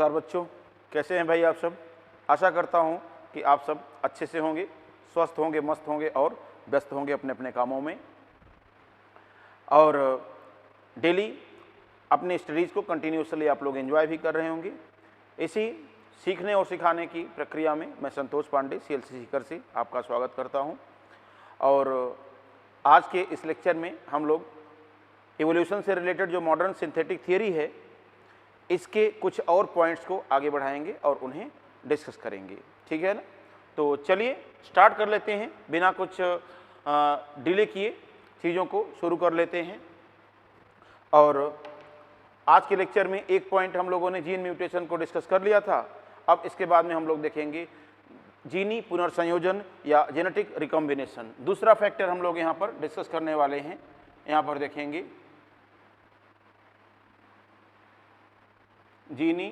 नमस्कार बच्चों, कैसे हैं भाई आप सब। आशा करता हूं कि आप सब अच्छे से होंगे, स्वस्थ होंगे, मस्त होंगे और व्यस्त होंगे अपने अपने कामों में, और डेली अपने स्टडीज़ को कंटिन्यूसली आप लोग एंजॉय भी कर रहे होंगे। इसी सीखने और सिखाने की प्रक्रिया में मैं संतोष पांडे CLC सीकर से आपका स्वागत करता हूं। और आज के इस लेक्चर में हम लोग इवोल्यूशन से रिलेटेड जो मॉडर्न सिंथेटिक थियरी है, इसके कुछ और पॉइंट्स को आगे बढ़ाएंगे और उन्हें डिस्कस करेंगे, ठीक है ना। तो चलिए स्टार्ट कर लेते हैं, बिना कुछ डिले किए चीज़ों को शुरू कर लेते हैं। और आज के लेक्चर में एक पॉइंट हम लोगों ने जीन म्यूटेशन को डिस्कस कर लिया था। अब इसके बाद में हम लोग देखेंगे जीनी पुनर्संयोजन या जेनेटिक रिकॉम्बिनेशन। दूसरा फैक्टर हम लोग यहाँ पर डिस्कस करने वाले हैं। यहाँ पर देखेंगे जीनी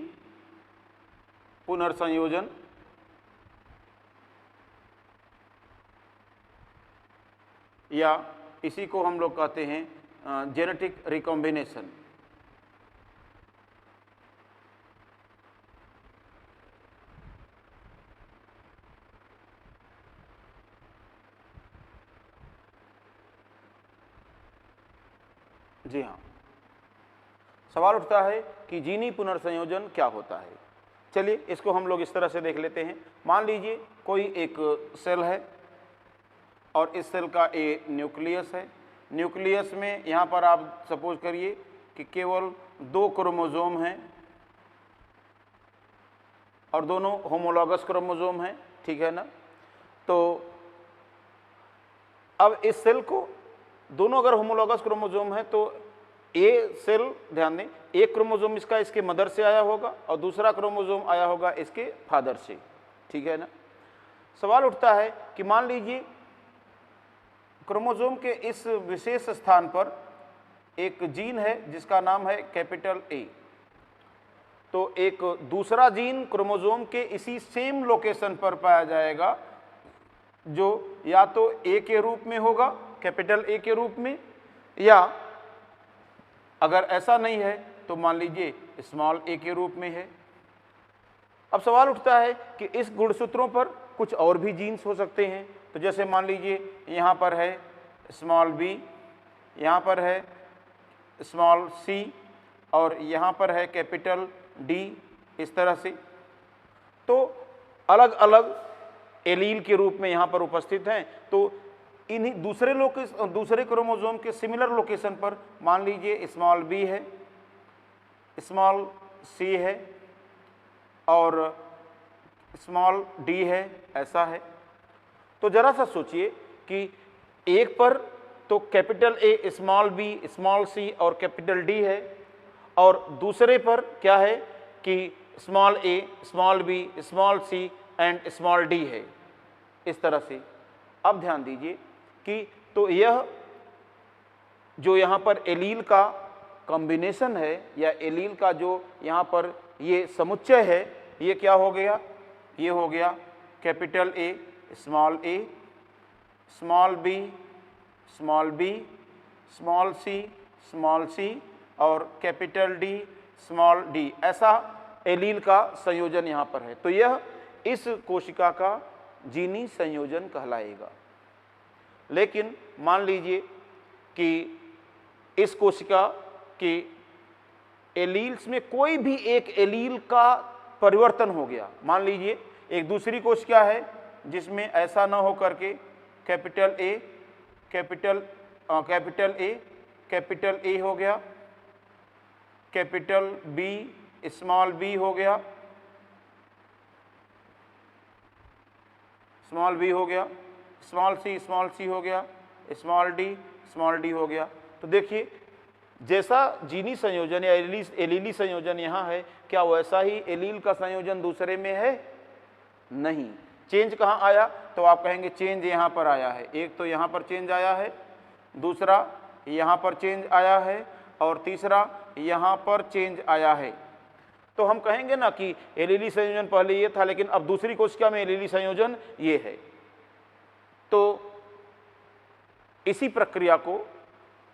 पुनर्संयोजन या इसी को हम लोग कहते हैं जेनेटिक रिकॉम्बिनेशन। जी हाँ, सवाल उठता है कि जीनी पुनर्संयोजन क्या होता है। चलिए इसको हम लोग इस तरह से देख लेते हैं। मान लीजिए कोई एक सेल है और इस सेल का ए न्यूक्लियस है। न्यूक्लियस में यहाँ पर आप सपोज करिए कि केवल 2 क्रोमोसोम हैं और दोनों होमोलॉगस क्रोमोसोम हैं, ठीक है ना। तो अब इस सेल को दोनों अगर होमोलॉगस क्रोमोसोम है तो ए सेल, ध्यान दें, एक क्रोमोसोम इसका इसके मदर से आया होगा और दूसरा क्रोमोसोम आया होगा इसके फादर से, ठीक है ना। सवाल उठता है कि मान लीजिए क्रोमोसोम के इस विशेष स्थान पर एक जीन है जिसका नाम है कैपिटल ए। तो एक दूसरा जीन क्रोमोसोम के इसी सेम लोकेशन पर पाया जाएगा, जो या तो ए के रूप में होगा, कैपिटल ए के रूप में, या अगर ऐसा नहीं है तो मान लीजिए स्मॉल ए के रूप में है। अब सवाल उठता है कि इस गुणसूत्रों पर कुछ और भी जीन्स हो सकते हैं। तो जैसे मान लीजिए यहाँ पर है स्मॉल बी, यहाँ पर है स्मॉल सी और यहाँ पर है कैपिटल डी, इस तरह से। तो अलग अलग एलील के रूप में यहाँ पर उपस्थित हैं। तो इन्हीं दूसरे क्रोमोसोम के सिमिलर लोकेशन पर मान लीजिए स्मॉल बी है, स्मॉल सी है और स्मॉल डी है, ऐसा है। तो जरा सा सोचिए कि एक पर तो capital A, small B, small C और कैपिटल डी है, और दूसरे पर क्या है कि small A, small B, small C and small D है, इस तरह से। अब ध्यान दीजिए कि तो यह जो यहाँ पर एलील का कॉम्बिनेशन है या एलील का जो यहाँ पर ये समुच्चय है, ये क्या हो गया, ये हो गया capital A, small B, small B, small C और कैपिटल डी, स्मॉल डी। ऐसा एलील का संयोजन यहाँ पर है। तो यह इस कोशिका का जीनी संयोजन कहलाएगा। लेकिन मान लीजिए कि इस कोशिका के एलील्स में कोई भी एक एलील का परिवर्तन हो गया। मान लीजिए एक दूसरी कोशिका है जिसमें ऐसा ना हो करके कैपिटल ए हो गया, कैपिटल बी, स्मॉल बी हो गया, स्मॉल बी हो गया, स्मॉल सी हो गया, स्मॉल डी हो गया। तो देखिए जैसा जीनी संयोजन या एलीली संयोजन यहाँ है, क्या वैसा ही एलील का संयोजन दूसरे में है? नहीं। चेंज कहाँ आया? तो आप कहेंगे चेंज यहाँ पर आया है। एक तो यहाँ पर चेंज आया है, दूसरा यहाँ पर चेंज आया है और तीसरा यहाँ पर चेंज आया है। तो हम कहेंगे ना कि एलीली संयोजन पहले ये था, लेकिन अब दूसरी कोशिका में एलीली संयोजन ये है। तो इसी प्रक्रिया को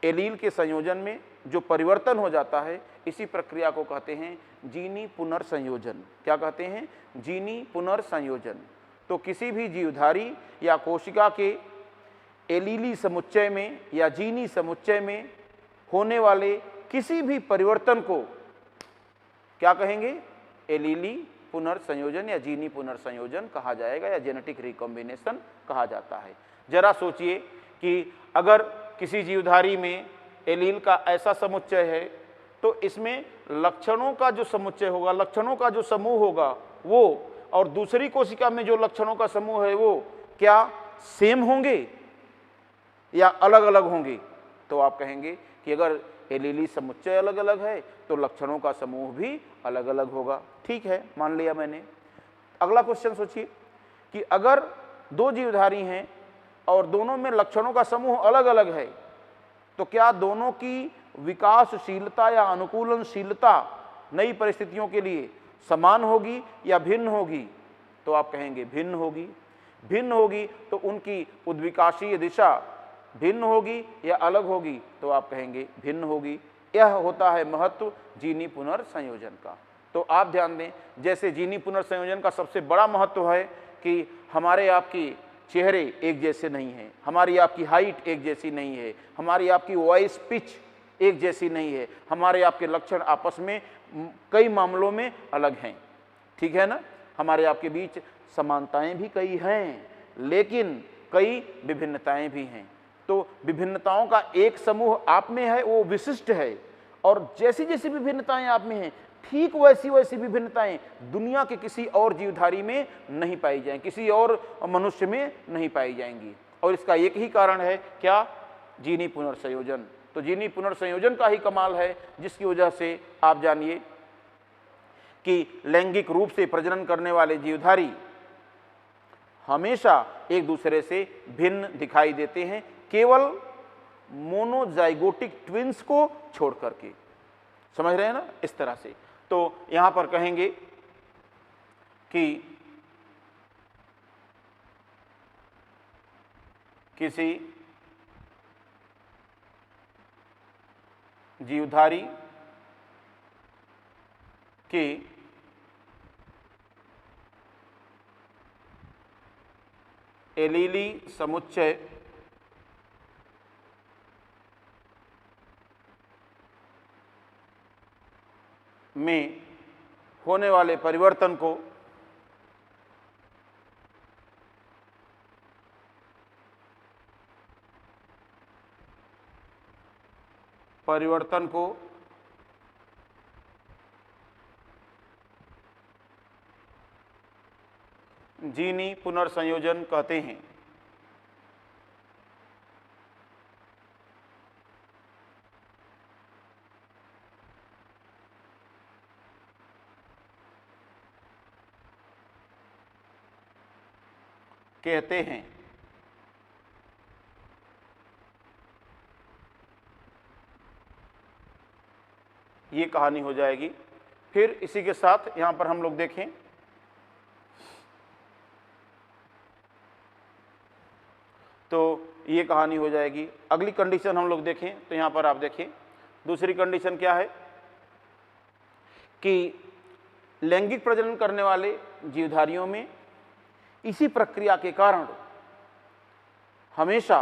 एलील के संयोजन में जो परिवर्तन हो जाता है, इसी प्रक्रिया को कहते हैं जीनी पुनर्संयोजन। क्या कहते हैं? जीनी पुनर्संयोजन। तो किसी भी जीवधारी या कोशिका के एलीली समुच्चय में या जीनी समुच्चय में होने वाले किसी भी परिवर्तन को क्या कहेंगे? एलीली पुनर्संयोजन या जीनी पुनर्संयोजन कहा जाएगा या जेनेटिक रिकॉम्बिनेशन कहा जाता है। जरा सोचिए कि अगर किसी जीवधारी में एलील का ऐसा समुच्चय है तो इसमें लक्षणों का जो समुच्चय होगा, लक्षणों का जो समूह होगा वो, और दूसरी कोशिका में जो लक्षणों का समूह है वो क्या सेम होंगे या अलग अलग होंगे? तो आप कहेंगे कि अगर एलीली समुच्चय अलग अलग है तो लक्षणों का समूह भी अलग अलग होगा। ठीक है, मान लिया मैंने। अगला क्वेश्चन सोचिए कि अगर दो जीवधारी हैं और दोनों में लक्षणों का समूह अलग अलग है तो क्या दोनों की विकासशीलता या अनुकूलनशीलता नई परिस्थितियों के लिए समान होगी या भिन्न होगी? तो आप कहेंगे भिन्न होगी। भिन्न होगी तो उनकी उद्विकाशीय दिशा भिन्न होगी या अलग होगी? तो आप कहेंगे भिन्न होगी। यह होता है महत्व जीनी पुनर्संयोजन का। तो आप ध्यान दें, जैसे जीनी पुनर्संयोजन का सबसे बड़ा महत्व है कि हमारे आपकी चेहरे एक जैसे नहीं हैं, हमारी आपकी हाइट एक जैसी नहीं है, हमारी आपकी वॉइस पिच एक जैसी नहीं है, हमारे आपके लक्षण आपस में कई मामलों में अलग हैं। ठीक है ना? हमारे आपके बीच समानताएं भी कई हैं लेकिन कई विभिन्नताएं भी हैं। तो विभिन्नताओं का एक समूह आप में है, वो विशिष्ट है, और जैसी जैसी विभिन्नताएं आप में हैं ठीक वैसी वैसी विभिन्नताएं दुनिया के किसी और जीवधारी में नहीं पाई जाएंगी, किसी और मनुष्य में नहीं पाई जाएंगी। और इसका एक ही कारण है, क्या? जीनी पुनर्संयोजन। तो जीनी पुनर्संयोजन का ही कमाल है, जिसकी वजह से आप जानिए कि लैंगिक रूप से प्रजनन करने वाले जीवधारी हमेशा एक दूसरे से भिन्न दिखाई देते हैं, केवल मोनोजाइगोटिक ट्विंस को छोड़ करके। समझ रहे हैं ना? इस तरह से। तो यहां पर कहेंगे कि किसी जीवधारी के एलीली समुच्चय में होने वाले परिवर्तन को जीनी पुनर्संयोजन कहते हैं। ये कहानी हो जाएगी। फिर इसी के साथ यहां पर हम लोग देखें तो ये कहानी हो जाएगी। अगली कंडीशन हम लोग देखें तो यहां पर आप देखें, दूसरी कंडीशन क्या है कि लैंगिक प्रजनन करने वाले जीवधारियों में इसी प्रक्रिया के कारण हमेशा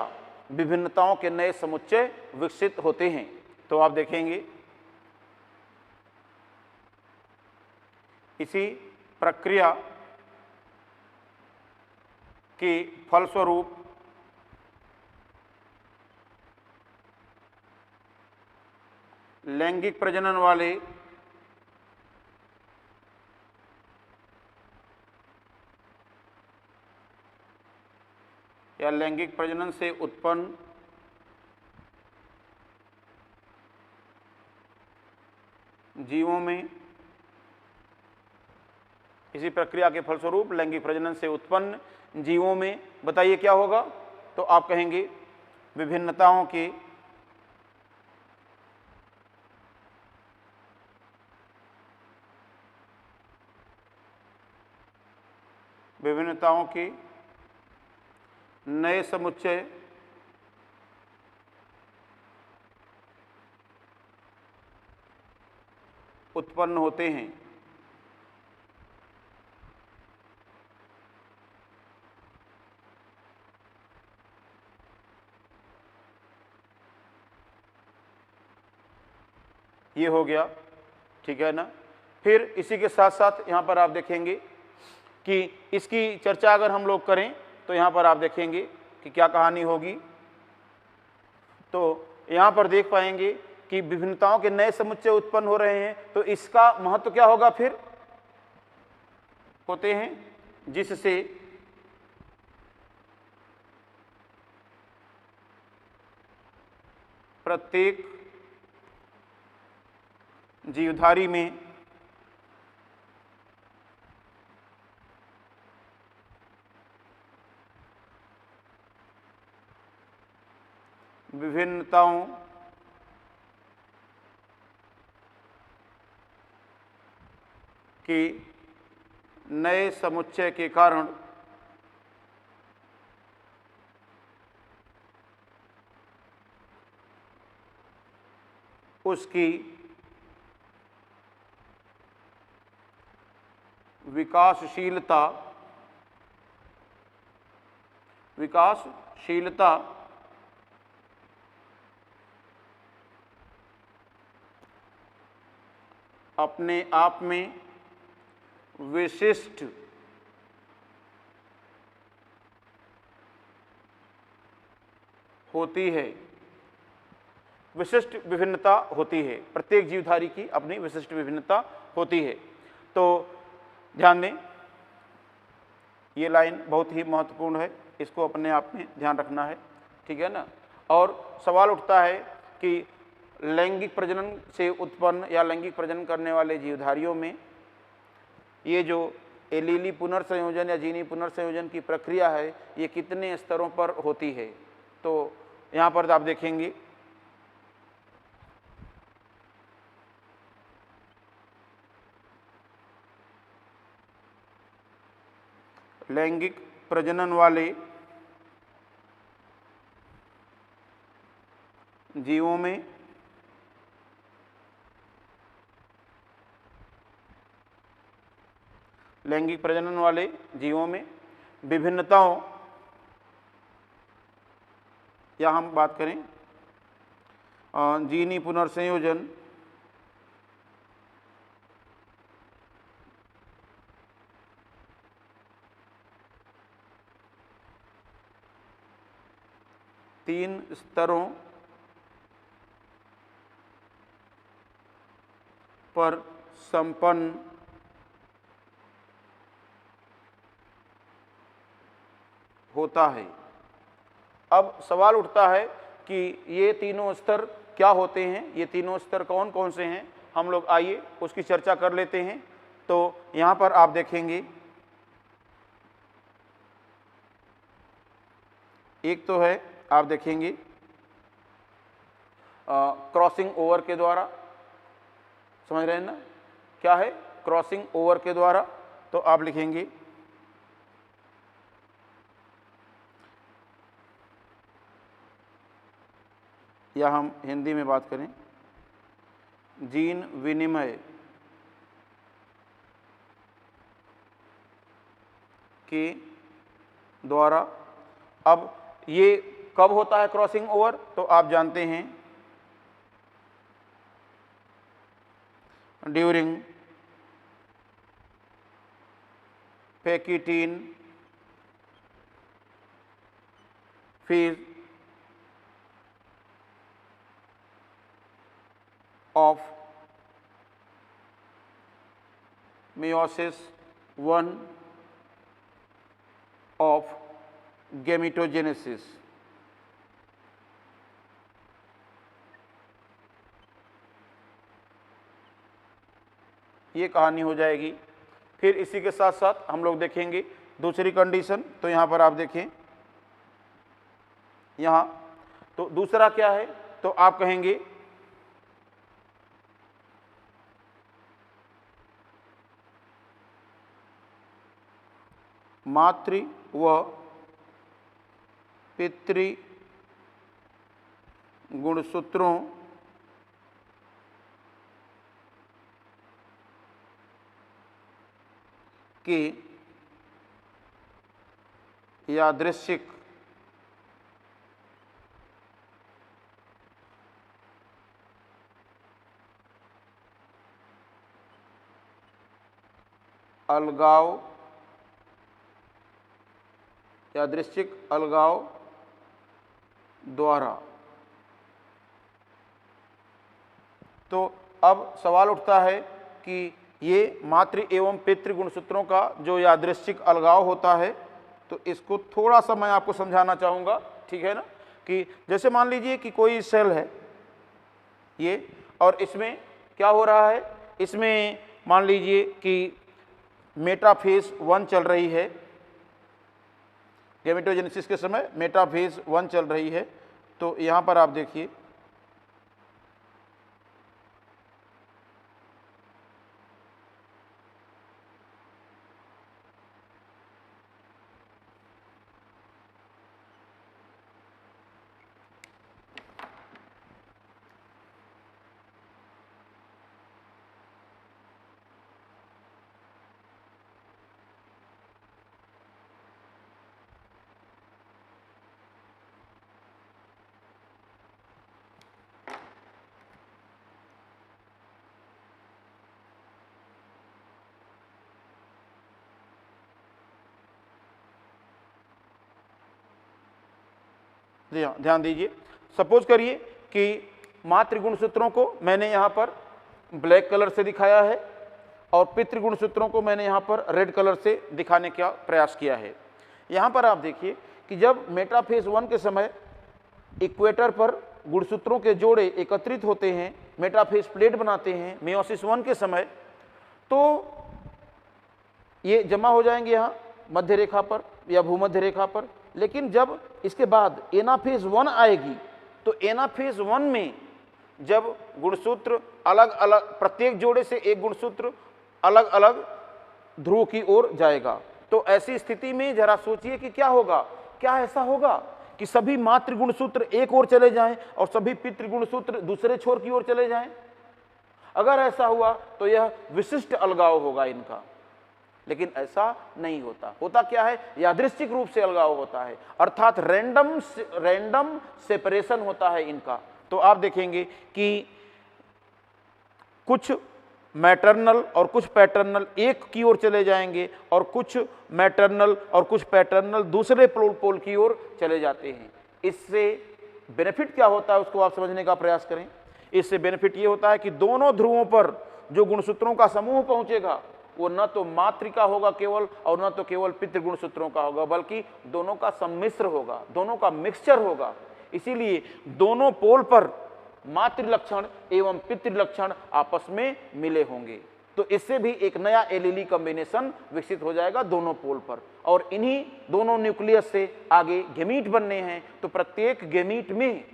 विभिन्नताओं के नए समुच्चय विकसित होते हैं। तो आप देखेंगे इसी प्रक्रिया के फलस्वरूप लैंगिक प्रजनन वाले या लैंगिक प्रजनन से उत्पन्न जीवों में, इसी प्रक्रिया के फलस्वरूप लैंगिक प्रजनन से उत्पन्न जीवों में बताइए क्या होगा? तो आप कहेंगे विभिन्नताओं के नए समुच्चय उत्पन्न होते हैं। ये हो गया, ठीक है ना। फिर इसी के साथ साथ यहाँ पर आप देखेंगे कि इसकी चर्चा अगर हम लोग करें तो यहाँ पर आप देखेंगे कि क्या कहानी होगी। तो यहाँ पर देख पाएंगे कि विभिन्नताओं के नए समुच्चय उत्पन्न हो रहे हैं, तो इसका महत्व क्या होगा फिर? होते हैं जिससे प्रत्येक जीवधारी में विभिन्नताओं के नए समुच्चय के कारण उसकी विकासशीलता अपने आप में विशिष्ट होती है। विशिष्ट विभिन्नता होती है, प्रत्येक जीवधारी की अपनी विशिष्ट विभिन्नता होती है। तो ध्यान दें, ये लाइन बहुत ही महत्वपूर्ण है, इसको अपने आप में ध्यान रखना है, ठीक है ना। और सवाल उठता है कि लैंगिक प्रजनन से उत्पन्न या लैंगिक प्रजनन करने वाले जीवधारियों में ये जो एलीली पुनर्संयोजन या जीनी पुनर्संयोजन की प्रक्रिया है, ये कितने स्तरों पर होती है। तो यहाँ पर आप देखेंगे लैंगिक प्रजनन वाले जीवों में विभिन्नताओं, या हम बात करें जीनी पुनर्संयोजन तीन स्तरों पर संपन्न होता है। अब सवाल उठता है कि ये तीनों स्तर क्या होते हैं, ये तीनों स्तर कौन कौन से हैं। हम लोग आइए उसकी चर्चा कर लेते हैं। तो यहाँ पर आप देखेंगे एक तो है, आप देखेंगे क्रॉसिंग ओवर के द्वारा, समझ रहे हैं ना क्या है क्रॉसिंग ओवर के द्वारा। तो आप लिखेंगे या हम हिंदी में बात करें जीन विनिमय के द्वारा। अब ये कब होता है क्रॉसिंग ओवर? तो आप जानते हैं during पैकिटीन phase of meiosis 1 of gametogenesis। ये कहानी हो जाएगी। फिर इसी के साथ साथ हम लोग देखेंगे दूसरी कंडीशन। तो यहाँ पर आप देखें, यहाँ तो दूसरा क्या है? तो आप कहेंगे मातृ व पितृ गुणसूत्रों के यादृच्छिक अलगाव यादृच्छिक अलगाव द्वारा। तो अब सवाल उठता है कि ये मातृ एवं पितृ गुणसूत्रों का जो यादृच्छिक अलगाव होता है, तो इसको थोड़ा सा मैं आपको समझाना चाहूँगा, ठीक है ना। कि जैसे मान लीजिए कि कोई सेल है ये, और इसमें क्या हो रहा है, इसमें मान लीजिए कि मेटाफेज 1 चल रही है, गैमेटोजेनेसिस के समय मेटाफेज 1 चल रही है। तो यहाँ पर आप देखिए ध्यान दीजिए। सपोज करिए कि मातृ गुणसूत्रों को मैंने यहाँ पर ब्लैक कलर से दिखाया है और पितृ गुणसूत्रों को मैंने यहाँ पर रेड कलर से दिखाने का प्रयास किया है। यहाँ पर आप देखिए कि जब मेटाफेज 1 के समय इक्वेटर पर गुणसूत्रों के जोड़े एकत्रित होते हैं, मेटाफेज प्लेट बनाते हैं मेयोसिस 1 के समय, तो ये जमा हो जाएंगे यहाँ मध्य रेखा पर या भूमध्य रेखा पर। लेकिन जब इसके बाद एनाफेज 1 आएगी, तो एनाफेज 1 में जब गुणसूत्र अलग अलग, प्रत्येक जोड़े से एक गुणसूत्र अलग अलग ध्रुव की ओर जाएगा, तो ऐसी स्थिति में जरा सोचिए कि क्या होगा। क्या ऐसा होगा कि सभी मातृ गुणसूत्र एक ओर चले जाएं और सभी पितृ गुणसूत्र दूसरे छोर की ओर चले जाएं? अगर ऐसा हुआ तो यह विशिष्ट अलगाव होगा इनका। लेकिन ऐसा नहीं होता। होता क्या है, यादृच्छिक रूप से अलगाव होता है, अर्थात रैंडम सेपरेशन होता है इनका। तो आप देखेंगे कि कुछ मैटरनल और कुछ पैटर्नल एक की ओर चले जाएंगे और कुछ मैटरनल और कुछ पैटर्नल दूसरे पोल की ओर चले जाते हैं। इससे बेनिफिट क्या होता है उसको आप समझने का प्रयास करें। इससे बेनिफिट ये होता है कि दोनों ध्रुवों पर जो गुणसूत्रों का समूह पहुंचेगा वो न तो मातृ का होगा केवल और न तो केवल पितृ गुणसूत्रों का होगा, बल्कि दोनों का सम्मिश्र होगा, दोनों का मिक्सचर होगा। इसीलिए दोनों पोल पर मातृ लक्षण एवं पितृ लक्षण आपस में मिले होंगे। तो इससे भी एक नया एलीली कॉम्बिनेशन विकसित हो जाएगा दोनों पोल पर, और इन्हीं दोनों न्यूक्लियस से आगे गेमीट बनने हैं। तो प्रत्येक गेमीट में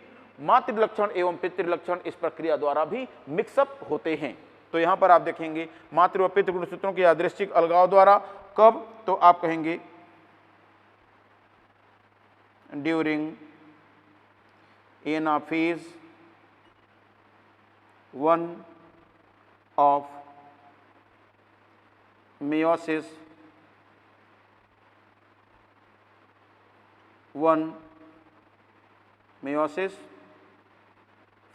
मातृ लक्षण एवं पितृ लक्षण इस प्रक्रिया द्वारा भी मिक्सअप होते हैं। तो यहां पर आप देखेंगे मातृ व पितृ गुणसूत्रों के यादृच्छिक अलगाव द्वारा। कब? तो आप कहेंगे during anaphase 1 of meiosis 1 meiosis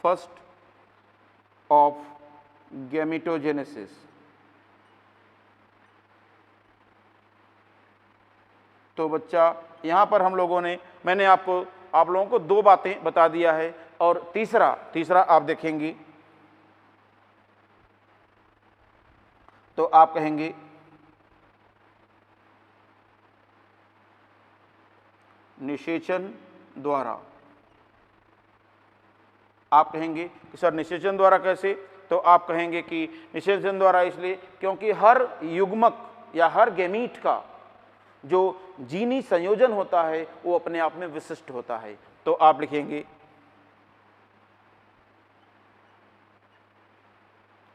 first of gametogenesis। तो बच्चा यहाँ पर हम लोगों ने, मैंने आप लोगों को दो बातें बता दिया है, और तीसरा आप देखेंगे तो आप कहेंगे निषेचन द्वारा। आप कहेंगे कि सर निषेचन द्वारा कैसे? तो आप कहेंगे कि निषेचन द्वारा इसलिए क्योंकि हर युग्मक या हर गैमीट का जो जीनी संयोजन होता है वो अपने आप में विशिष्ट होता है। तो आप लिखेंगे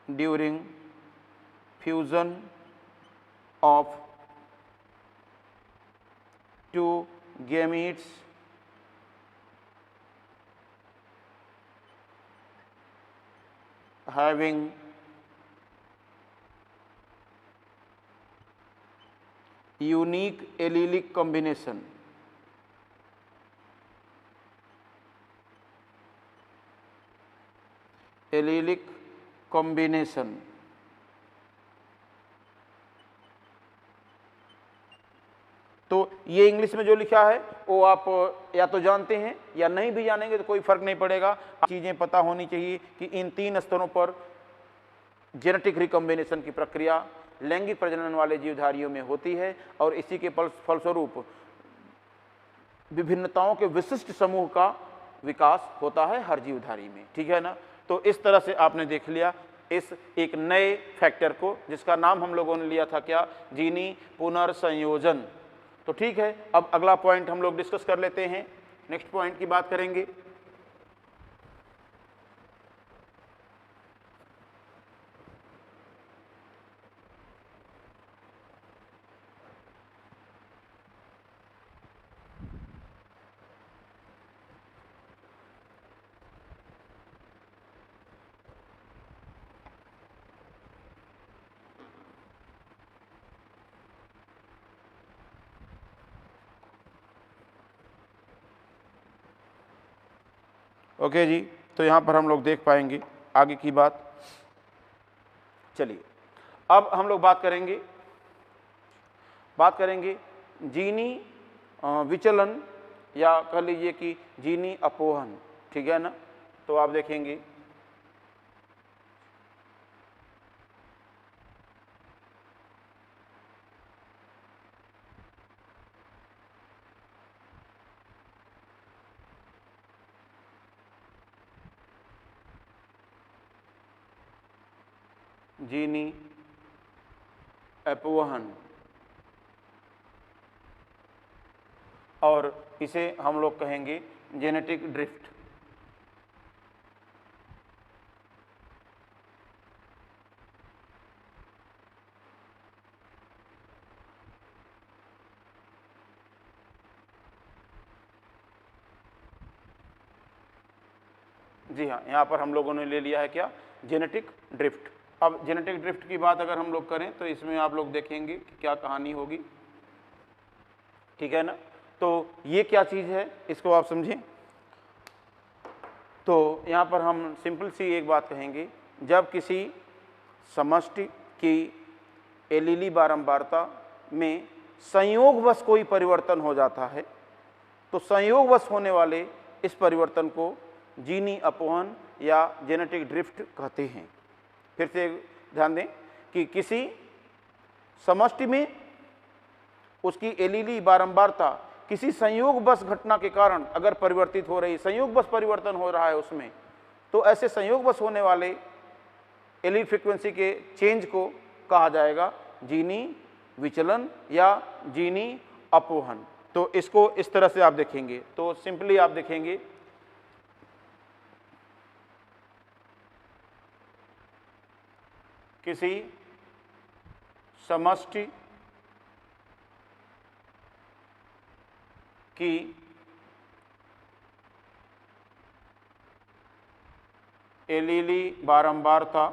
during fusion of two gametes having unique allelic combination. Allelic combination तो ये इंग्लिश में जो लिखा है वो आप या तो जानते हैं या नहीं भी जानेंगे तो कोई फर्क नहीं पड़ेगा। चीज़ें पता होनी चाहिए कि इन 3 स्तरों पर जेनेटिक रिकॉम्बिनेशन की प्रक्रिया लैंगिक प्रजनन वाले जीवधारियों में होती है और इसी के फलस्वरूप विभिन्नताओं के विशिष्ट समूह का विकास होता है हर जीवधारी में, ठीक है ना। तो इस तरह से आपने देख लिया इस एक नए फैक्टर को जिसका नाम हम लोगों ने लिया था क्या, जीनी पुनर्संयोजन। तो ठीक है, अब अगला पॉइंट हम लोग डिस्कस कर लेते हैं, नेक्स्ट पॉइंट की बात करेंगे। ओके जी, तो यहाँ पर हम लोग देख पाएंगे आगे की बात। चलिए अब हम लोग बात करेंगे जीनी विचलन या कह लीजिए कि जीनी अपोहन, ठीक है ना। तो आप देखेंगे जीनी अपवहन और इसे हम लोग कहेंगे जेनेटिक ड्रिफ्ट। जी हाँ, यहाँ पर हम लोगों ने ले लिया है क्या, जेनेटिक ड्रिफ्ट। अब जेनेटिक ड्रिफ्ट की बात अगर हम लोग करें तो इसमें आप लोग देखेंगे कि क्या कहानी होगी, ठीक है ना। तो ये क्या चीज़ है इसको आप समझें। तो यहाँ पर हम सिंपल सी एक बात कहेंगे, जब किसी समष्टि की एलीली बारंबारता में संयोगवश कोई परिवर्तन हो जाता है तो संयोगवश होने वाले इस परिवर्तन को जीनी अपवहन या जेनेटिक ड्रिफ्ट कहते हैं। फिर से ध्यान दें कि किसी समष्टि में उसकी एलीली बारंबारता किसी संयोगवश घटना के कारण अगर परिवर्तित हो रही, संयोगवश परिवर्तन हो रहा है उसमें, तो ऐसे संयोगवश होने वाले एलील फ्रीक्वेंसी के चेंज को कहा जाएगा जीनी विचलन या जीनी अपवहन। तो इसको इस तरह से आप देखेंगे, तो सिंपली आप देखेंगे किसी समष्टि की एलीली बारंबारता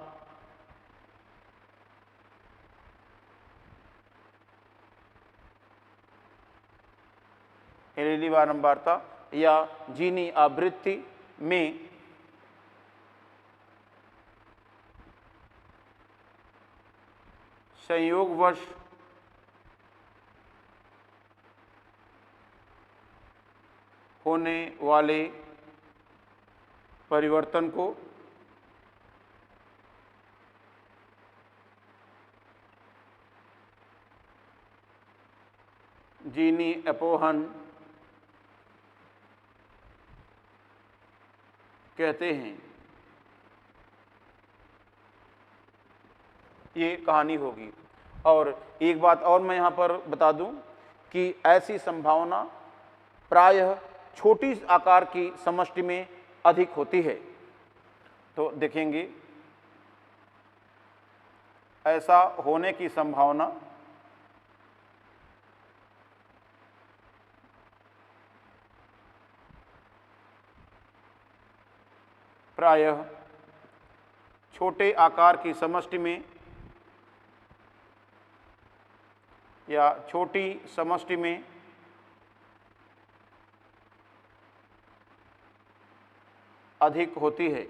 या जीनी आवृत्ति में संयोगवश होने वाले परिवर्तन को जीनी अपवहन कहते हैं। ये कहानी होगी। और एक बात और मैं यहाँ पर बता दूं कि ऐसी संभावना प्रायः छोटी आकार की समष्टि में अधिक होती है। तो देखेंगे ऐसा होने की संभावना प्रायः छोटे आकार की समष्टि में या छोटी समष्टि में अधिक होती है।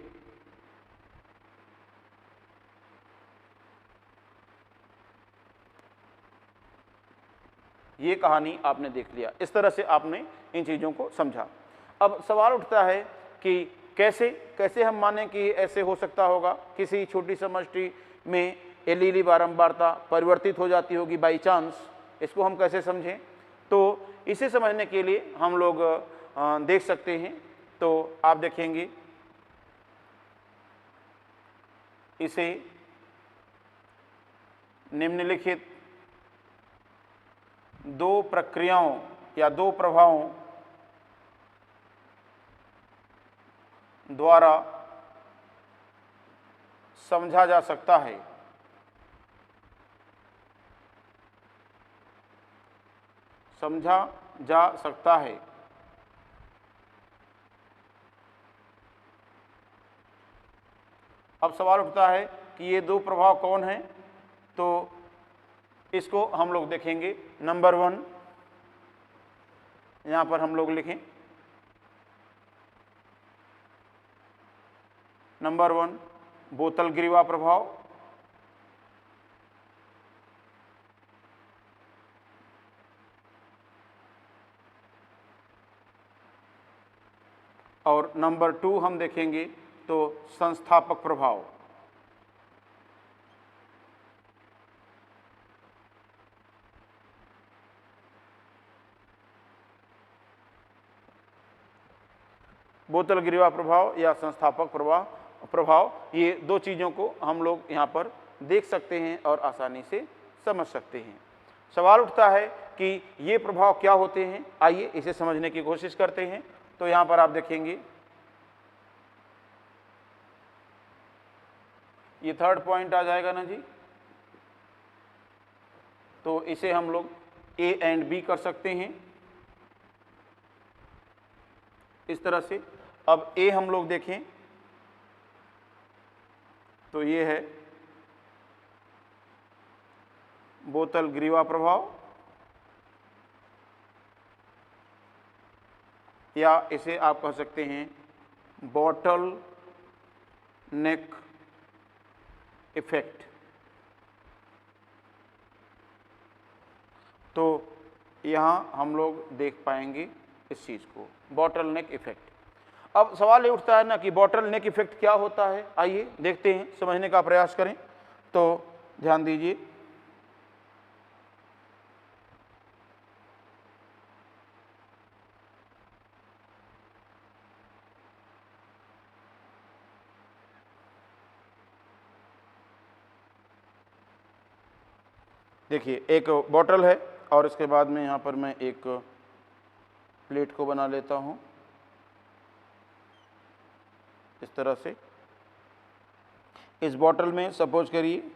ये कहानी आपने देख लिया। इस तरह से आपने इन चीज़ों को समझा। अब सवाल उठता है कि कैसे कैसे हम माने कि ऐसे हो सकता होगा, किसी छोटी समष्टि में एलीली बारंबारता परिवर्तित हो जाती होगी बाई चांस, इसको हम कैसे समझें? तो इसे समझने के लिए हम लोग देख सकते हैं। तो आप देखेंगे इसे निम्नलिखित दो प्रक्रियाओं या दो प्रभावों द्वारा समझा जा सकता है। समझा जा सकता है। अब सवाल उठता है कि ये दो प्रभाव कौन हैं? तो इसको हम लोग देखेंगे। नंबर 1 यहां पर हम लोग लिखें। नंबर 1 बोतल ग्रीवा प्रभाव। और नंबर 2 हम देखेंगे तो संस्थापक प्रभाव। बोतल ग्रीवा प्रभाव या संस्थापक प्रभाव, ये दो चीज़ों को हम लोग यहाँ पर देख सकते हैं और आसानी से समझ सकते हैं। सवाल उठता है कि ये प्रभाव क्या होते हैं, आइए इसे समझने की कोशिश करते हैं। तो यहाँ पर आप देखेंगे ये थर्ड पॉइंट आ जाएगा ना जी। तो इसे हम लोग ए एंड बी कर सकते हैं इस तरह से। अब ए हम लोग देखें तो ये है बोतल ग्रीवा प्रभाव, या इसे आप कह सकते हैं बॉटल नेक इफेक्ट। तो यहाँ हम लोग देख पाएंगे इस चीज़ को, बॉटल नेक इफेक्ट। अब सवाल ये उठता है ना कि बॉटल नेक इफेक्ट क्या होता है, आइए देखते हैं, समझने का प्रयास करें। तो ध्यान दीजिए, देखिए एक बॉटल है और इसके बाद में यहाँ पर मैं एक प्लेट को बना लेता हूँ इस तरह से। इस बॉटल में सपोज करिए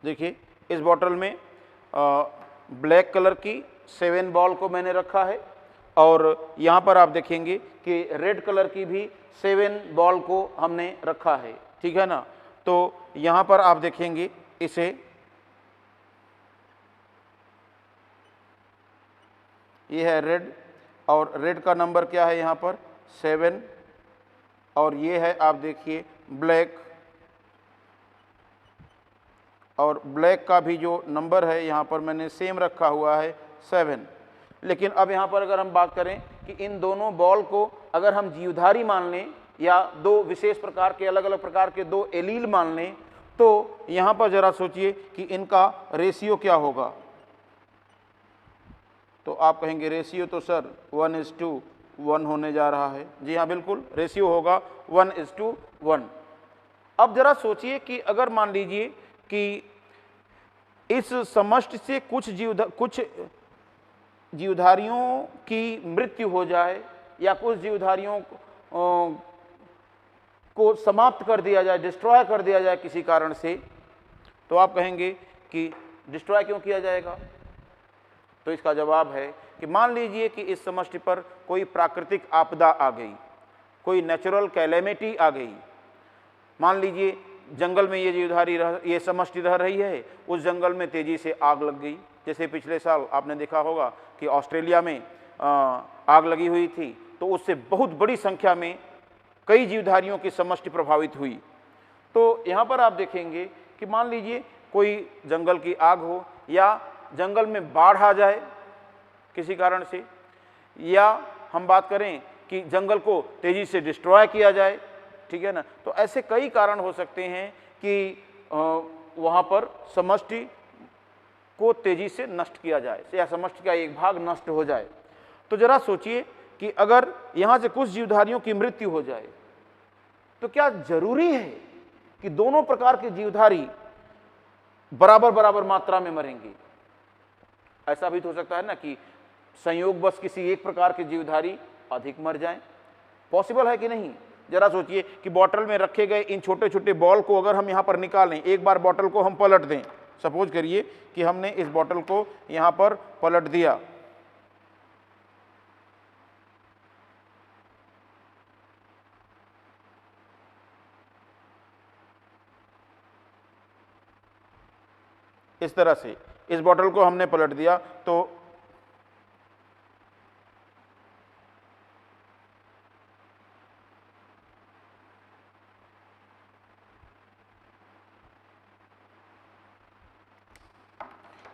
देखिए इस बॉटल में ब्लैक कलर की 7 बॉल को मैंने रखा है और यहाँ पर आप देखेंगे कि रेड कलर की भी 7 बॉल को हमने रखा है, ठीक है ना। तो यहाँ पर आप देखेंगे इसे ये है रेड और रेड का नंबर क्या है यहाँ पर 7, और ये है आप देखिए ब्लैक, और ब्लैक का भी जो नंबर है यहाँ पर मैंने सेम रखा हुआ है 7। लेकिन अब यहाँ पर अगर हम बात करें कि इन दोनों बॉल को अगर हम जीवधारी मान लें या दो विशेष प्रकार के अलग अलग प्रकार के दो एलील मान लें, तो यहाँ पर ज़रा सोचिए कि इनका रेशियो क्या होगा। तो आप कहेंगे रेशियो तो सर 1:1 होने जा रहा है। जी हाँ, बिल्कुल रेशियो होगा 1:1। अब ज़रा सोचिए कि अगर मान लीजिए कि इस समष्टि से कुछ जीवधारियों की मृत्यु हो जाए या कुछ जीवधारियों को समाप्त कर दिया जाए, डिस्ट्रॉय कर दिया जाए किसी कारण से, तो आप कहेंगे कि डिस्ट्रॉय क्यों किया जाएगा? तो इसका जवाब है कि मान लीजिए कि इस समष्टि पर कोई प्राकृतिक आपदा आ गई, कोई नेचुरल कैलेमिटी आ गई। मान लीजिए जंगल में ये जीवधारी ये समष्टि रह रही है, उस जंगल में तेजी से आग लग गई। जैसे पिछले साल आपने देखा होगा कि ऑस्ट्रेलिया में आग लगी हुई थी, तो उससे बहुत बड़ी संख्या में कई जीवधारियों की समष्टि प्रभावित हुई। तो यहाँ पर आप देखेंगे कि मान लीजिए कोई जंगल की आग हो, या जंगल में बाढ़ आ जाए किसी कारण से, या हम बात करें कि जंगल को तेजी से डिस्ट्रॉय किया जाए, ठीक है ना। तो ऐसे कई कारण हो सकते हैं कि वहाँ पर समष्टि को तेजी से नष्ट किया जाए, या समष्टि का एक भाग नष्ट हो जाए। तो जरा सोचिए कि अगर यहाँ से कुछ जीवधारियों की मृत्यु हो जाए, तो क्या जरूरी है कि दोनों प्रकार के जीवधारी बराबर बराबर मात्रा में मरेंगे? ऐसा भी तो हो सकता है ना कि संयोगवश किसी एक प्रकार के जीवधारी अधिक मर जाएं। पॉसिबल है कि नहीं? जरा सोचिए कि बॉटल में रखे गए इन छोटे छोटे बॉल को अगर हम यहाँ पर निकालें, एक बार बॉटल को हम पलट दें, सपोज करिए कि हमने इस बॉटल को यहाँ पर पलट दिया, इस तरह से इस बॉटल को हमने पलट दिया, तो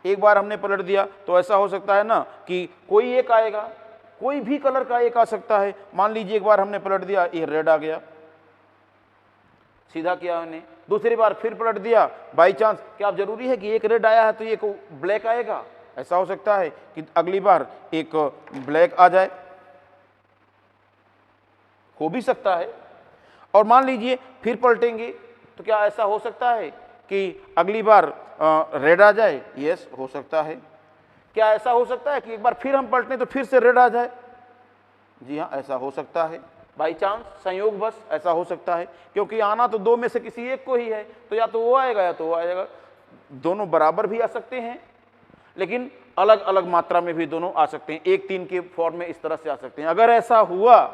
एक बार हमने पलट दिया तो ऐसा हो सकता है ना कि कोई एक आएगा, कोई भी कलर का एक आ सकता है। मान लीजिए एक बार हमने पलट दिया, ये रेड आ गया, सीधा किया हमने। दूसरी बार फिर पलट दिया, बाई चांस क्या अब जरूरी है कि एक रेड आया है तो ये ब्लैक आएगा? ऐसा हो सकता है कि अगली बार एक ब्लैक आ जाए, हो भी सकता है। और मान लीजिए फिर पलटेंगे तो क्या ऐसा हो सकता है कि अगली बार रेड आ जाए? यस, हो सकता है। क्या ऐसा हो सकता है कि एक बार फिर हम पलटें तो फिर से रेड आ जाए? जी हाँ, ऐसा हो सकता है। बाई चांस, संयोगवश ऐसा हो सकता है, क्योंकि आना तो दो में से किसी एक को ही है, तो या तो वो आएगा या तो वो आएगा। दोनों बराबर भी आ सकते हैं, लेकिन अलग अलग मात्रा में भी दोनों आ सकते हैं। 1-3 के फॉर्म में इस तरह से आ सकते हैं। अगर ऐसा हुआ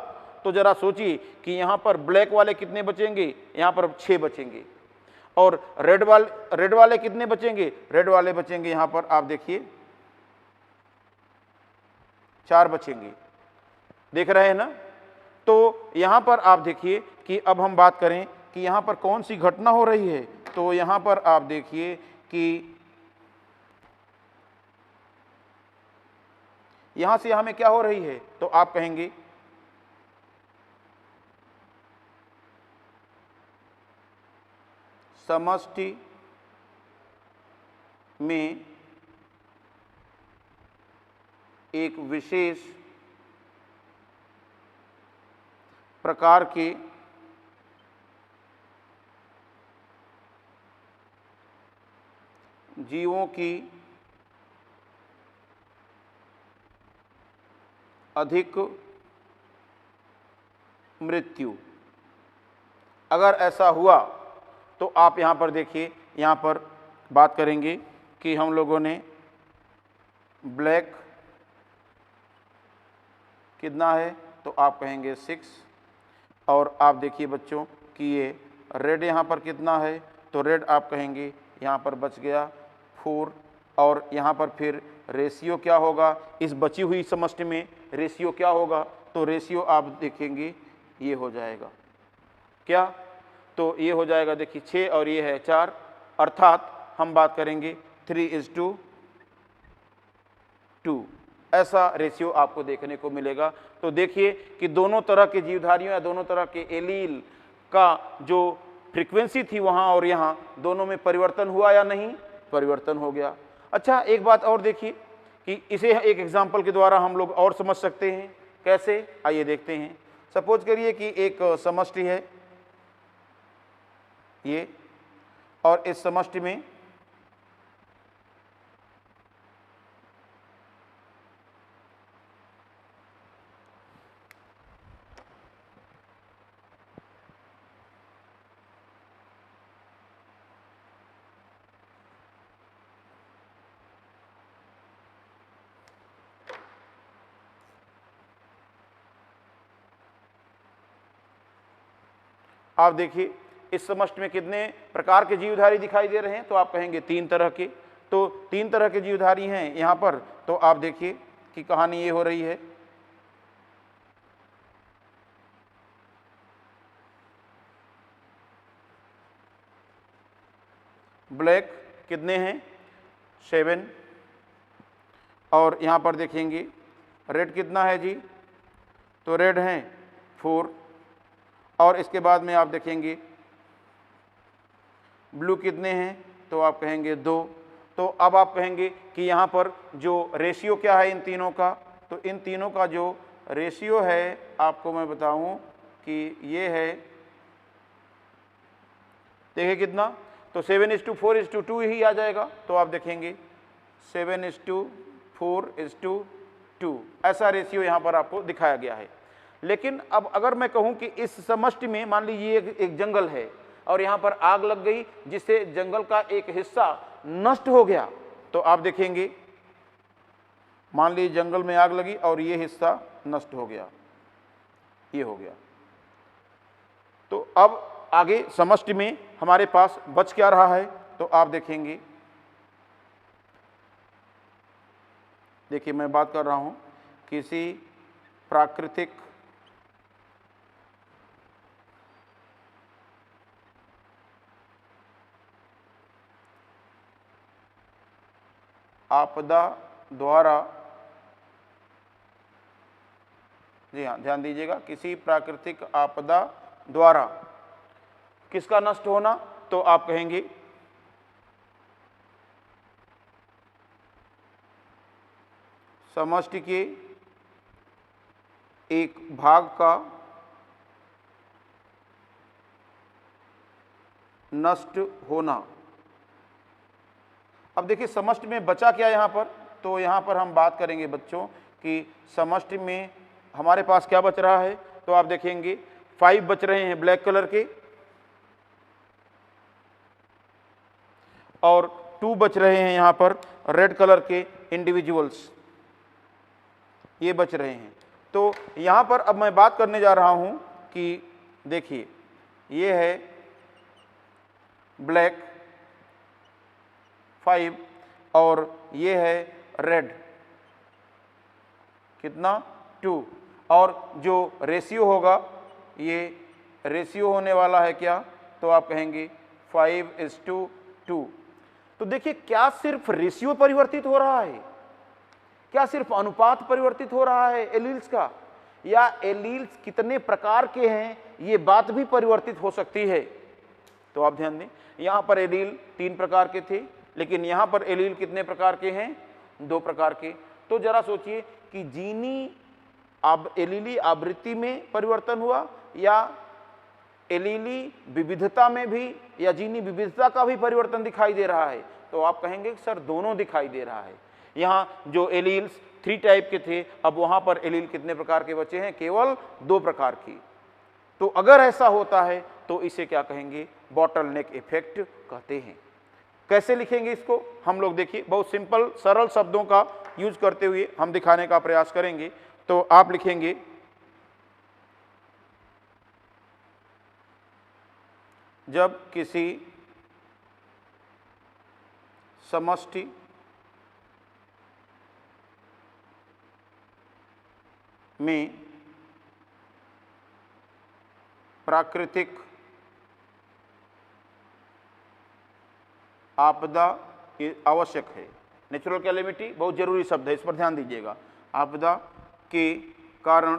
तो जरा सोचिए कि यहाँ पर ब्लैक वाले कितने बचेंगे? यहाँ पर 6 बचेंगे। और रेड वाले कितने बचेंगे? रेड वाले बचेंगे यहाँ पर आप देखिए 4 बचेंगे। देख रहे हैं ना? तो यहाँ पर आप देखिए कि अब हम बात करें कि यहाँ पर कौन सी घटना हो रही है। तो यहाँ पर आप देखिए कि यहाँ से यहाँ में क्या हो रही है, तो आप कहेंगे समष्टि में एक विशेष प्रकार के जीवों की अधिक मृत्यु। अगर ऐसा हुआ तो आप यहाँ पर देखिए, यहाँ पर बात करेंगे कि हम लोगों ने ब्लैक कितना है, तो आप कहेंगे 6। और आप देखिए बच्चों कि ये रेड यहाँ पर कितना है, तो रेड आप कहेंगे यहाँ पर बच गया 4। और यहाँ पर फिर रेशियो क्या होगा, इस बची हुई समष्टि में रेशियो क्या होगा, तो रेशियो आप देखेंगे ये हो जाएगा क्या, तो ये हो जाएगा देखिए 6 और ये है 4, अर्थात हम बात करेंगे 3:2। ऐसा रेशियो आपको देखने को मिलेगा। तो देखिए कि दोनों तरह के जीवधारियों या दोनों तरह के एलील का जो फ्रीक्वेंसी थी वहाँ और यहाँ, दोनों में परिवर्तन हुआ या नहीं? परिवर्तन हो गया। अच्छा, एक बात और देखिए कि इसे एक एग्जाम्पल के द्वारा हम लोग और समझ सकते हैं। कैसे? आइए देखते हैं। सपोज करिए कि एक समष्टि है ये, और इस समष्टि में आप देखिए इस समष्टि में कितने प्रकार के जीवधारी दिखाई दे रहे हैं, तो आप कहेंगे 3 तरह के। तो 3 तरह के जीवधारी हैं यहाँ पर। तो आप देखिए कि कहानी ये हो रही है, ब्लैक कितने हैं 7, और यहाँ पर देखेंगे रेड कितना है जी, तो रेड हैं 4, और इसके बाद में आप देखेंगे ब्लू कितने हैं, तो आप कहेंगे 2। तो अब आप कहेंगे कि यहाँ पर जो रेशियो क्या है इन तीनों का, तो इन तीनों का जो रेशियो है आपको मैं बताऊं कि ये है, देखिए कितना, तो 7:4:2 ही आ जाएगा। तो आप देखेंगे 7:4:2 ऐसा रेशियो यहाँ पर आपको दिखाया गया है। लेकिन अब अगर मैं कहूँ कि इस समष्टि में मान लीजिए एक जंगल है और यहाँ पर आग लग गई जिससे जंगल का एक हिस्सा नष्ट हो गया, तो आप देखेंगे मान लीजिए जंगल में आग लगी और ये हिस्सा नष्ट हो गया, ये हो गया। तो अब आगे समष्टि में हमारे पास बच क्या रहा है, तो आप देखेंगे, देखिए मैं बात कर रहा हूं किसी प्राकृतिक आपदा द्वारा, जी हाँ ध्यान दीजिएगा, किसी प्राकृतिक आपदा द्वारा किसका नष्ट होना, तो आप कहेंगे समष्टि के एक भाग का नष्ट होना। अब देखिए समष्टि में बचा क्या यहाँ पर, तो यहाँ पर हम बात करेंगे बच्चों कि समष्टि में हमारे पास क्या बच रहा है, तो आप देखेंगे 5 बच रहे हैं ब्लैक कलर के और 2 बच रहे हैं यहाँ पर रेड कलर के इंडिविजुअल्स, ये बच रहे हैं। तो यहाँ पर अब मैं बात करने जा रहा हूँ कि देखिए ये है ब्लैक 5 और ये है रेड कितना 2, और जो रेशियो होगा ये रेशियो होने वाला है क्या, तो आप कहेंगे 5:2। तो देखिए क्या सिर्फ रेशियो परिवर्तित हो रहा है, क्या सिर्फ अनुपात परिवर्तित हो रहा है एलील्स का, या एलील्स कितने प्रकार के हैं ये बात भी परिवर्तित हो सकती है। तो आप ध्यान दें, यहां पर एलील 3 प्रकार के थे, लेकिन यहां पर एलील कितने प्रकार के हैं, 2 प्रकार के। तो जरा सोचिए कि जीनी एलीली आवृत्ति में परिवर्तन हुआ या एलीली विविधता में भी, या जीनी विविधता का भी परिवर्तन दिखाई दे रहा है, तो आप कहेंगे कि सर दोनों दिखाई दे रहा है। यहाँ जो एलील्स 3 टाइप के थे, अब वहां पर एलील कितने प्रकार के बचे हैं, केवल 2 प्रकार की। तो अगर ऐसा होता है तो इसे क्या कहेंगे, बॉटलनेक इफेक्ट कहते हैं। कैसे लिखेंगे इसको हम लोग, देखिए बहुत सिंपल सरल शब्दों का यूज करते हुए हम दिखाने का प्रयास करेंगे। तो आप लिखेंगे जब किसी समष्टि में प्राकृतिक आपदा आवश्यक है, नेचुरल कैलेमिटी बहुत जरूरी शब्द है, इस पर ध्यान दीजिएगा। आपदा के कारण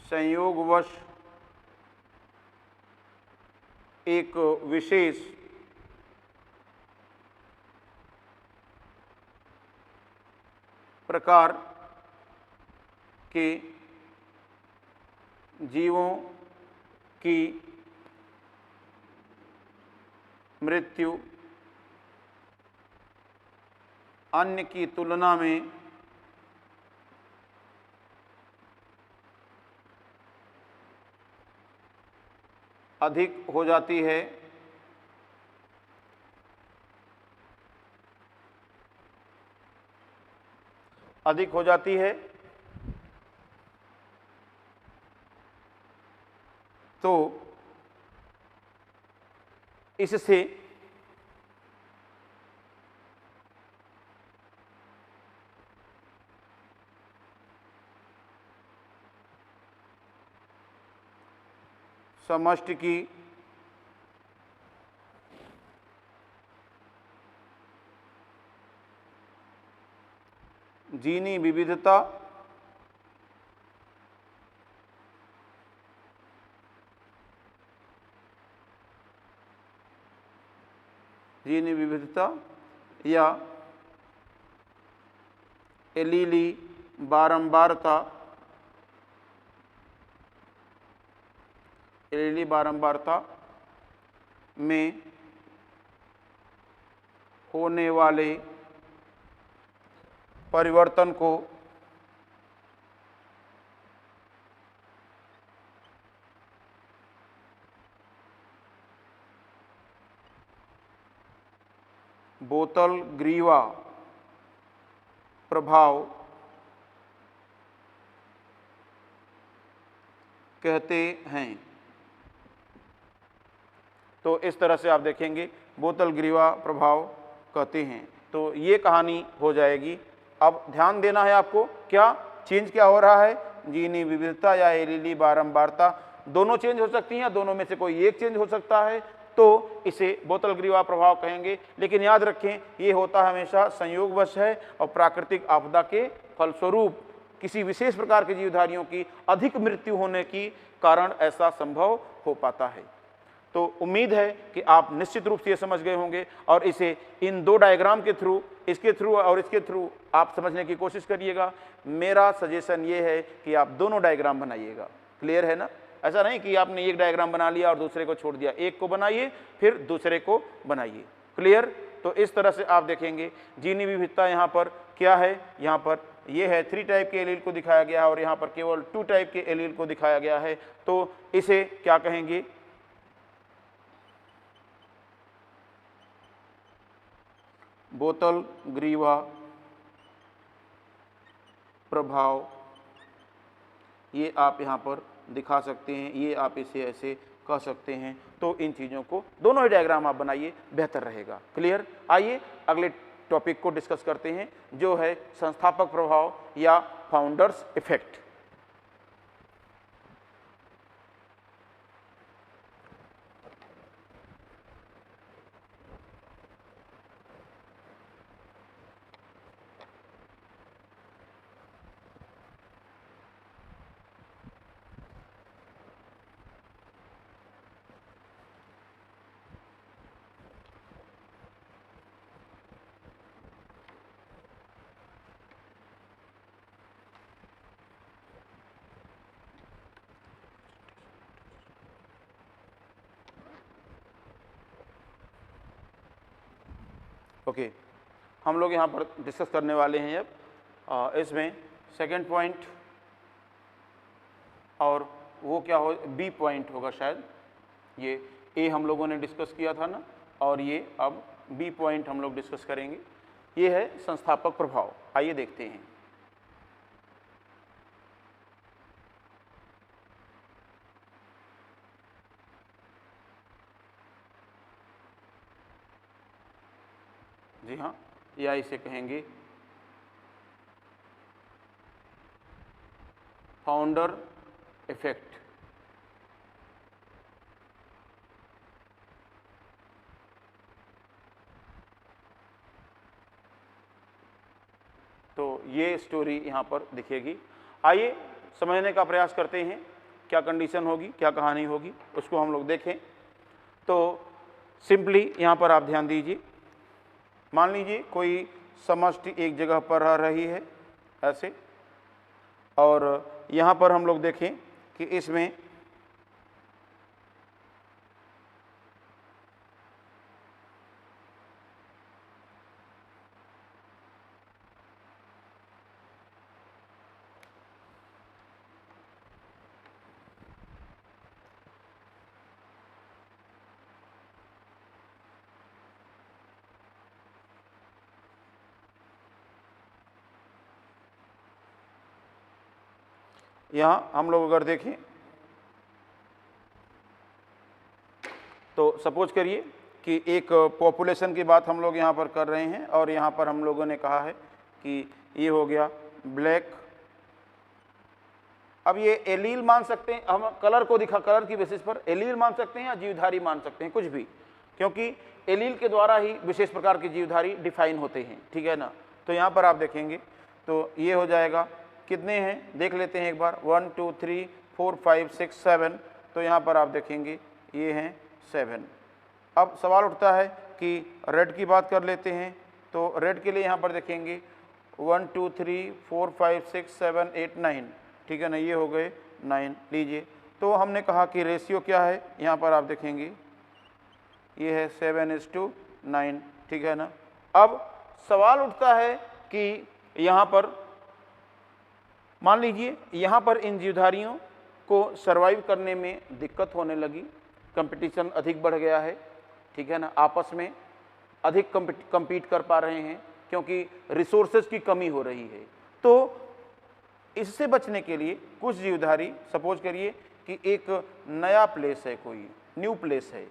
संयोगवश एक विशेष प्रकार के जीवों की मृत्यु अन्य की तुलना में अधिक हो जाती है, अधिक हो जाती है तो इससे समष्टि की जीनी विविधता या एलीली बारंबारता में होने वाले परिवर्तन को बोतल ग्रीवा प्रभाव कहते हैं। तो इस तरह से आप देखेंगे बोतल ग्रीवा प्रभाव कहते हैं। तो ये कहानी हो जाएगी। अब ध्यान देना है आपको, क्या चेंज क्या हो रहा है, जीनी विविधता या एलीली बारंबारता दोनों चेंज हो सकती हैं, दोनों में से कोई एक चेंज हो सकता है, तो इसे बोतल ग्रीवा प्रभाव कहेंगे। लेकिन याद रखें ये होता हमेशा संयोगवश है और प्राकृतिक आपदा के फलस्वरूप किसी विशेष प्रकार के जीवधारियों की अधिक मृत्यु होने की कारण ऐसा संभव हो पाता है। तो उम्मीद है कि आप निश्चित रूप से ये समझ गए होंगे और इसे इन दो डायग्राम के थ्रू, इसके थ्रू और इसके थ्रू आप समझने की कोशिश करिएगा। मेरा सजेशन ये है कि आप दोनों डायग्राम बनाइएगा। क्लियर है ना? ऐसा नहीं कि आपने एक डायग्राम बना लिया और दूसरे को छोड़ दिया, एक को बनाइए फिर दूसरे को बनाइए। क्लियर? तो इस तरह से आप देखेंगे जीनी विविधता यहाँ पर क्या है, यहाँ पर ये है 3 टाइप के एलील को दिखाया गया है और यहाँ पर केवल 2 टाइप के एलील को दिखाया गया है। तो इसे क्या कहेंगे, बोतल ग्रीवा प्रभाव, ये आप यहाँ पर दिखा सकते हैं, ये आप इसे ऐसे कह सकते हैं। तो इन चीज़ों को दोनों ही डायग्राम आप बनाइए, बेहतर रहेगा। क्लियर? आइए अगले टॉपिक को डिस्कस करते हैं जो है संस्थापक प्रभाव या फाउंडर्स इफेक्ट। ओके, हम लोग यहाँ पर डिस्कस करने वाले हैं अब इसमें सेकंड पॉइंट, और वो क्या हो, बी पॉइंट होगा शायद। ये ए हम लोगों ने डिस्कस किया था ना, और ये अब बी पॉइंट हम लोग डिस्कस करेंगे। ये है संस्थापक प्रभाव। आइए देखते हैं। जी हाँ, या इसे कहेंगे फाउंडर इफेक्ट। तो ये स्टोरी यहाँ पर दिखेगी। आइए समझने का प्रयास करते हैं, क्या कंडीशन होगी, क्या कहानी होगी, उसको हम लोग देखें। तो सिंपली यहाँ पर आप ध्यान दीजिए, मान लीजिए कोई समष्टि एक जगह पर रह रही है ऐसे, और यहाँ पर हम लोग देखें कि इसमें यहाँ हम लोग अगर देखें तो सपोज करिए कि एक पॉपुलेशन की बात हम लोग यहाँ पर कर रहे हैं और यहाँ पर हम लोगों ने कहा है कि ये हो गया ब्लैक। अब ये एलील मान सकते हैं, हम कलर को दिखा, कलर की बेसिस पर एलील मान सकते हैं या जीवधारी मान सकते हैं, कुछ भी, क्योंकि एलील के द्वारा ही विशेष प्रकार के जीवधारी डिफाइन होते हैं, ठीक है ना। तो यहाँ पर आप देखेंगे तो ये हो जाएगा, कितने हैं देख लेते हैं एक बार, 1 2 3 4 5 6 7, तो यहाँ पर आप देखेंगे ये हैं 7। अब सवाल उठता है कि रेड की बात कर लेते हैं, तो रेड के लिए यहाँ पर देखेंगे 1 2 3 4 5 6 7 8 9, ठीक है ना, ये हो गए 9 लीजिए। तो हमने कहा कि रेशियो क्या है, यहाँ पर आप देखेंगे ये है 7:9, ठीक है ना। अब सवाल उठता है कि यहाँ पर मान लीजिए यहाँ पर इन जीवधारियों को सरवाइव करने में दिक्कत होने लगी, कंपटीशन अधिक बढ़ गया है, ठीक है ना, आपस में अधिक compete कर पा रहे हैं क्योंकि रिसोर्सेज की कमी हो रही है। तो इससे बचने के लिए कुछ जीवधारी, सपोज करिए कि एक नया प्लेस है, कोई न्यू प्लेस है,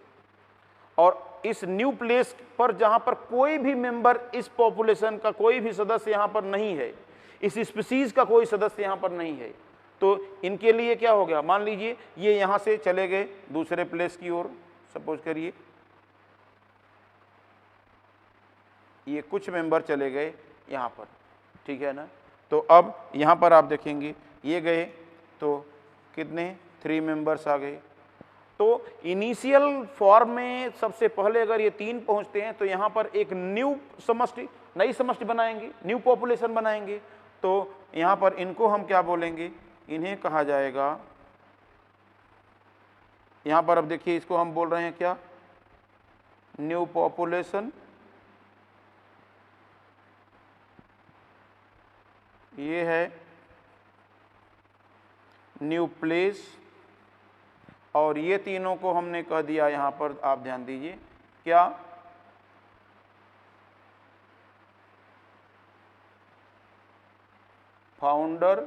और इस न्यू प्लेस पर जहां पर कोई भी मेंबर, इस पॉपुलेशन का कोई भी सदस्य यहां पर नहीं है, इस स्पीसीज का कोई सदस्य यहां पर नहीं है, तो इनके लिए क्या हो गया, मान लीजिए ये यहां से चले गए दूसरे प्लेस की ओर, सपोज करिए ये कुछ मेंबर चले गए यहां पर, ठीक है ना। तो अब यहां पर आप देखेंगे ये गए तो कितने 3 मेंबर्स आ गए। तो इनिशियल फॉर्म में सबसे पहले अगर ये 3 पहुंचते हैं तो यहां पर एक न्यू समष्टि, नई समष्टि बनाएंगे, न्यू पॉपुलेशन बनाएंगे। तो यहां पर इनको हम क्या बोलेंगे, इन्हें कहा जाएगा, यहां पर अब देखिए इसको हम बोल रहे हैं क्या, न्यू पॉपुलेशन। ये है न्यू प्लेस, और ये तीनों को हमने कह दिया यहां पर, आप ध्यान दीजिए क्या, founder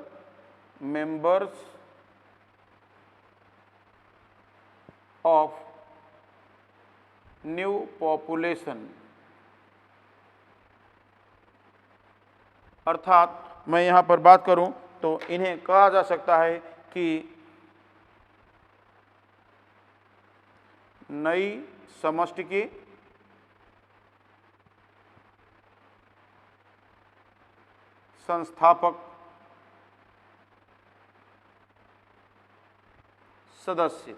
members of new population. अर्थात मैं यहां पर बात करूं तो इन्हें कहा जा सकता है कि नई समष्टि के संस्थापक सदस्य।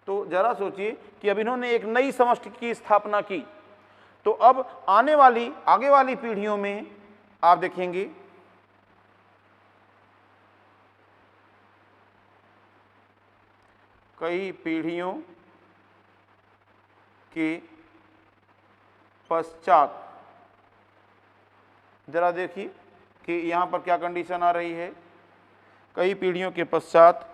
तो जरा सोचिए कि अब इन्होंने एक नई समष्टि की स्थापना की, तो अब आने वाली, आगे वाली पीढ़ियों में आप देखेंगे कई पीढ़ियों के पश्चात, जरा देखिए कि यहां पर क्या कंडीशन आ रही है, कई पीढ़ियों के पश्चात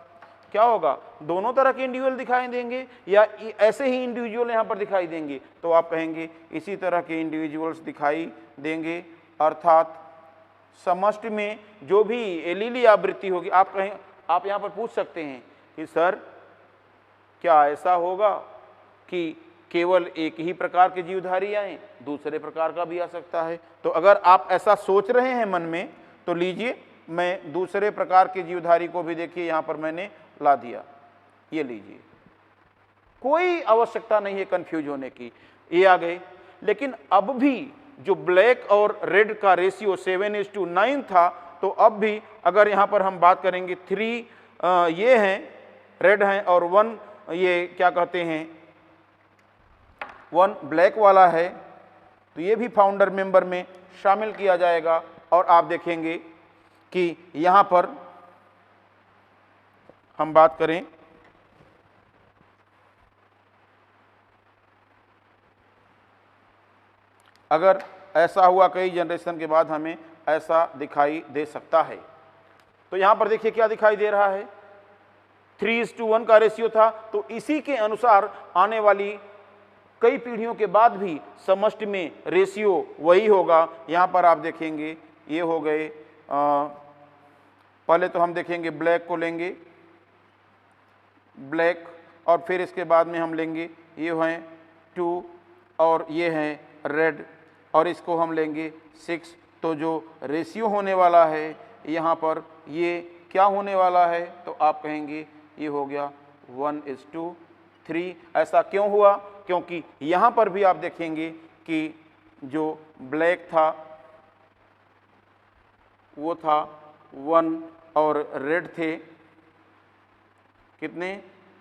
क्या होगा, दोनों तरह के इंडिविजुअल दिखाई देंगे या ऐसे ही इंडिविजुअल यहाँ पर दिखाई देंगे, तो आप कहेंगे इसी तरह के इंडिविजुअल्स दिखाई देंगे। अर्थात समष्टि में जो भी एलीली आवृत्ति होगी, आप कहें, आप यहाँ पर पूछ सकते हैं कि सर क्या ऐसा होगा कि केवल एक ही प्रकार के जीवधारी आए, दूसरे प्रकार का भी आ सकता है। तो अगर आप ऐसा सोच रहे हैं मन में तो लीजिए, मैं दूसरे प्रकार के जीवधारी को भी देखिए यहाँ पर मैंने ला दिया, ये लीजिए, कोई आवश्यकता नहीं है कंफ्यूज होने की, ये आ गए। लेकिन अब भी जो ब्लैक और रेड का रेशियो 7:9 था, तो अब भी अगर यहाँ पर हम बात करेंगे 3 ये हैं रेड हैं और 1 ये क्या कहते हैं 1 ब्लैक वाला है, तो ये भी फाउंडर मेंबर में शामिल किया जाएगा। और आप देखेंगे कि यहाँ पर हम बात करें अगर ऐसा हुआ कई जनरेशन के बाद हमें ऐसा दिखाई दे सकता है। तो यहाँ पर देखिए क्या दिखाई दे रहा है, 3:1 का रेशियो था, तो इसी के अनुसार आने वाली कई पीढ़ियों के बाद भी समष्टि में रेशियो वही होगा। यहाँ पर आप देखेंगे ये हो गए, पहले तो हम देखेंगे ब्लैक को लेंगे, ब्लैक, और फिर इसके बाद में हम लेंगे ये हैं 2 और ये हैं रेड, और इसको हम लेंगे 6। तो जो रेशियो होने वाला है यहाँ पर ये क्या होने वाला है, तो आप कहेंगे ये हो गया 1:3। ऐसा क्यों हुआ? क्योंकि यहाँ पर भी आप देखेंगे कि जो ब्लैक था वो था 1 और रेड थे कितने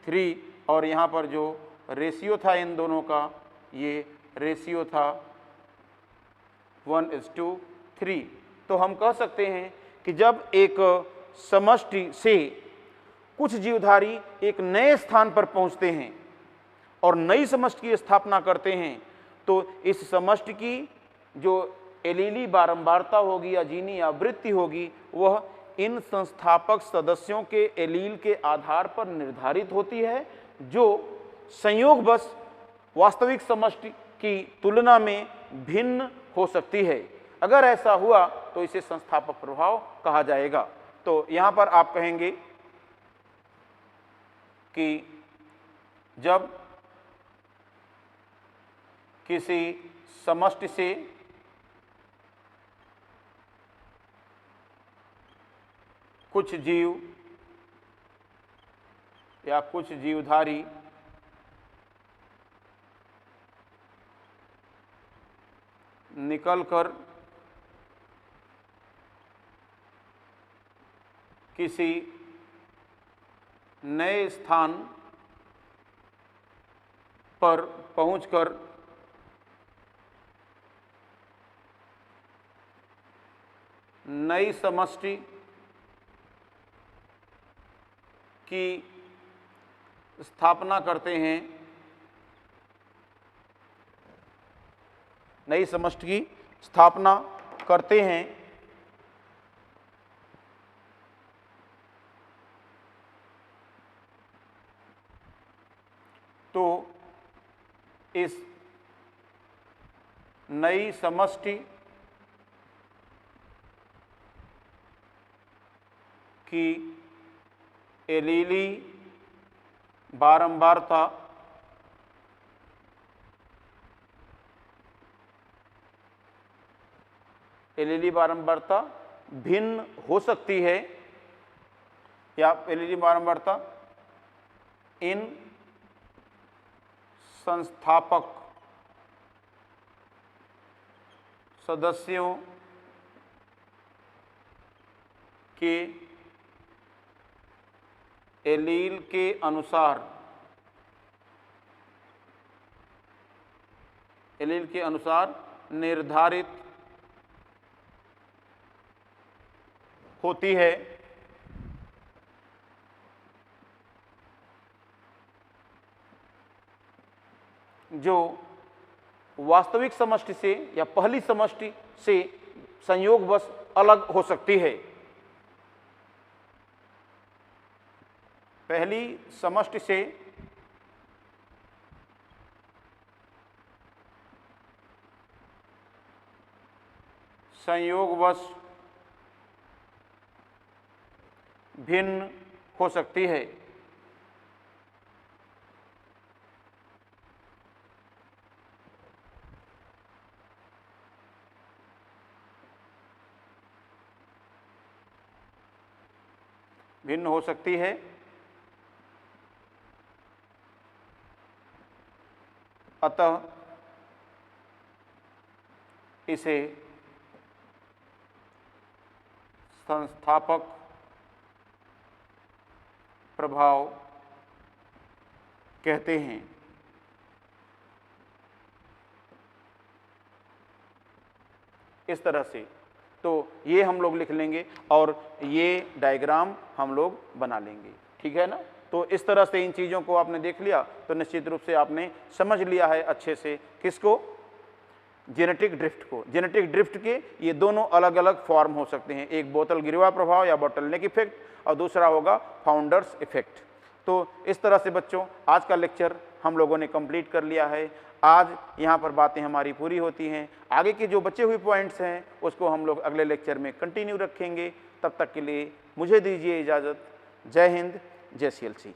3, और यहाँ पर जो रेशियो था इन दोनों का, ये रेशियो था 1:3। तो हम कह सकते हैं कि जब एक समष्टि से कुछ जीवधारी एक नए स्थान पर पहुंचते हैं और नई समष्टि की स्थापना करते हैं, तो इस समष्टि की जो एलीली बारंबारता होगी या जीनी आवृत्ति होगी, वह इन संस्थापक सदस्यों के एलील के आधार पर निर्धारित होती है, जो संयोगवश वास्तविक समष्टि की तुलना में भिन्न हो सकती है। अगर ऐसा हुआ तो इसे संस्थापक प्रभाव कहा जाएगा। तो यहाँ पर आप कहेंगे कि जब किसी समष्टि से कुछ जीव या कुछ जीवधारी निकलकर किसी नए स्थान पर पहुंचकर नई समष्टि की स्थापना करते हैं, नई समष्टि की स्थापना करते हैं, तो इस नई समष्टि की एलीली बारंबारता भिन्न हो सकती है, या एलीली बारंबारता इन संस्थापक सदस्यों के एलील के अनुसार निर्धारित होती है, जो वास्तविक समष्टि से या पहली समष्टि से संयोगवश अलग हो सकती है। पहली समष्टि से संयोगवश भिन्न हो सकती है। भिन्न हो सकती है, अतः इसे संस्थापक प्रभाव कहते हैं। इस तरह से तो ये हम लोग लिख लेंगे और ये डायग्राम हम लोग बना लेंगे, ठीक है ना। तो इस तरह से इन चीज़ों को आपने देख लिया तो निश्चित रूप से आपने समझ लिया है अच्छे से किसको, जेनेटिक ड्रिफ्ट को। जेनेटिक ड्रिफ्ट के ये दोनों अलग अलग फॉर्म हो सकते हैं, एक बोतल गिरवा प्रभाव या बोटलनेक इफेक्ट और दूसरा होगा फाउंडर्स इफेक्ट। तो इस तरह से बच्चों आज का लेक्चर हम लोगों ने कंप्लीट कर लिया है। आज यहाँ पर बातें हमारी पूरी होती हैं, आगे के जो बचे हुए पॉइंट्स हैं उसको हम लोग अगले लेक्चर में कंटिन्यू रखेंगे। तब तक के लिए मुझे दीजिए इजाज़त। जय हिंद, जय CLC।